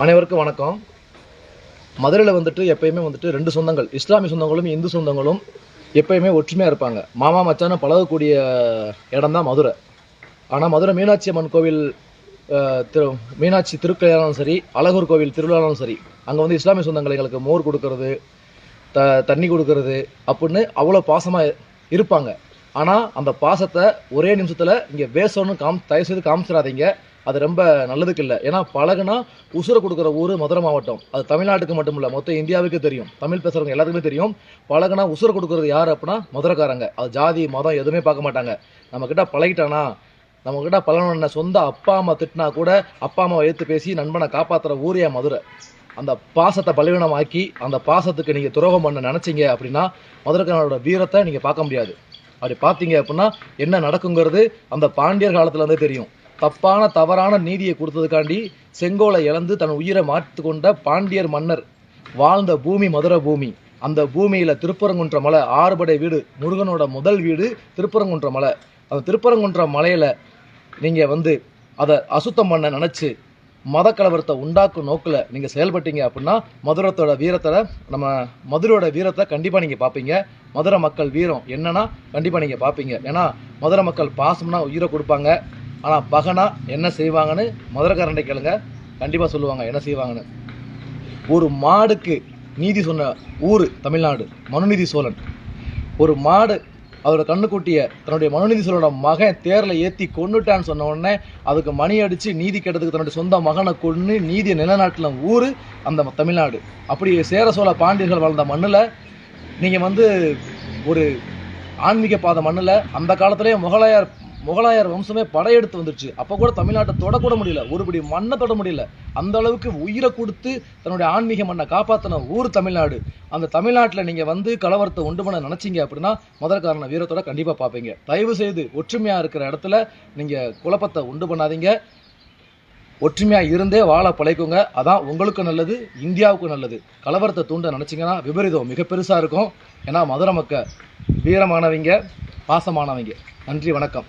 அனைவருக்கும் வணக்கம். மதுரையில் வந்துட்டு எப்பயுமே வந்துட்டு ரெண்டு சொந்தங்கள், இஸ்லாமிய சொந்தங்களும் இந்து சொந்தங்களும் எப்பயுமே ஒற்றுமையாக இருப்பாங்க. மாமா மச்சான பழகக்கூடிய இடம் தான் மதுரை. ஆனால் மதுரை மீனாட்சி அம்மன் கோவில் மீனாட்சி திருக்கல்யாணம் சரி, அழகூர் கோவில் திருவிழாவும் சரி, அங்கே வந்து இஸ்லாமிய சொந்தங்கள் எங்களுக்கு மோர் கொடுக்கறது, தண்ணி கொடுக்கறது அப்படின்னு அவ்வளோ பாசமாக இருப்பாங்க. ஆனால் அந்த பாசத்தை ஒரே நிமிஷத்தில் இங்கே வேசம்னு தயவு செய்து காமிச்சிடாதீங்க. அது ரொம்ப நல்லதுக்கு இல்லை. ஏன்னா பழகுனா உசுரை கொடுக்குற ஊர் மதுரை மாவட்டம். அது தமிழ்நாட்டுக்கு மட்டும் இல்லை, மொத்தம் இந்தியாவுக்கே தெரியும். தமிழ் பேசுகிறவங்க எல்லாத்துக்குமே தெரியும். பழகுனா உசுரை கொடுக்குறது யார் அப்படின்னா மதுரைக்காரங்க. அது ஜாதி மதம் எதுவுமே பார்க்க மாட்டாங்க. நம்மக்கிட்ட பழகிட்டானா, நம்மக்கிட்ட பழகின சொந்த அப்பா அம்மா திட்டினா கூட அப்பா அம்மாவை எடுத்து பேசி நண்பனை காப்பாற்றுற ஊரே மதுரை. அந்த பாசத்தை பலவீனமாக்கி அந்த பாசத்துக்கு நீங்கள் துரோகம் பண்ண நினச்சிங்க அப்படின்னா மதுரைக்காரனோட வீரத்தை நீங்கள் பார்க்க முடியாது. அப்படி பார்த்தீங்க அப்படின்னா என்ன நடக்குங்கிறது அந்த பாண்டியர் காலத்துலேருந்தே தெரியும். தவறான நீதியை கொடுத்ததுக்காண்டி செங்கோலை இழந்து தன் உயிரை மாற்றி கொண்ட பாண்டியர் மன்னர் வாழ்ந்த பூமி மதுரை பூமி. அந்த பூமியில் திருப்பரங்குன்ற மலை, ஆறுபடை வீடு, முருகனோட முதல் வீடு திருப்பரங்குன்ற மலை. அந்த திருப்பரங்குன்ற மலையில் நீங்கள் வந்து அதை அசுத்தம் பண்ண நினச்சி மத கலவரத்தை உண்டாக்கும் நோக்கில் நீங்கள் செயல்பட்டீங்க அப்படின்னா மதுரத்தோட வீரத்தை, நம்ம மதுரையோட வீரத்தை கண்டிப்பாக நீங்கள் பார்ப்பீங்க. மதுரை மக்கள் வீரம் என்னன்னா கண்டிப்பாக நீங்கள் பார்ப்பீங்க. ஏன்னா மதுரை மக்கள் பாசம்னா உயிரை கொடுப்பாங்க. ஆனால் பகனா என்ன செய்வாங்கன்னு மதுரைக்காரண்டை கேளுங்க, கண்டிப்பாக சொல்லுவாங்க என்ன செய்வாங்கன்னு. ஒரு மாடுக்கு நீதி சொன்ன ஊர் தமிழ்நாடு. மனுநீதி சோழன் ஒரு மாடு அதோட கண்ணுக்குட்டியை தன்னுடைய மனுநீதி சோழனோட மகன் தேரில் ஏற்றி கொண்டுட்டான்னு சொன்ன உடனே அதுக்கு மணி அடித்து நீதி கேட்டதுக்கு தன்னுடைய சொந்த மகனை கொண்டு நீதியை நிலநாட்டின ஊர் அந்த தமிழ்நாடு. அப்படி சேர சோழ பாண்டியர்கள் வாழ்ந்த மண்ணில் நீங்கள் வந்து ஒரு ஆன்மீக பாத மண்ணில் அந்த காலத்திலேயே முகலாயர் வம்சமே படையெடுத்து வந்துருச்சு. அப்போ கூட தமிழ்நாட்டை தொடக்கூட முடியல, ஒருபடி மண்ணை தொட முடியல. அந்த அளவுக்கு உயிரை கொடுத்து தன்னுடைய ஆன்மீக மண்ணை காப்பாற்றின ஊர் தமிழ்நாடு. அந்த தமிழ்நாட்டில் நீங்கள் வந்து கலவரத்தை உண்டு பண்ண நினச்சிங்க அப்படின்னா மதுரைக்காரன வீரத்தோட கண்டிப்பாக பார்ப்பீங்க. தயவு செய்து ஒற்றுமையாக இருக்கிற இடத்துல நீங்கள் குழப்பத்தை உண்டு பண்ணாதீங்க. ஒற்றுமையாக இருந்தே வாழ பழைக்குங்க. அதான் உங்களுக்கு நல்லது, இந்தியாவுக்கும் நல்லது. கலவரத்தை தூண்ட நினச்சிங்கன்னா விபரீதம் மிக பெருசாக இருக்கும். ஏன்னா மதுரை மக்கள் வீரமானவங்க, பாசமானவங்க. நன்றி, வணக்கம்.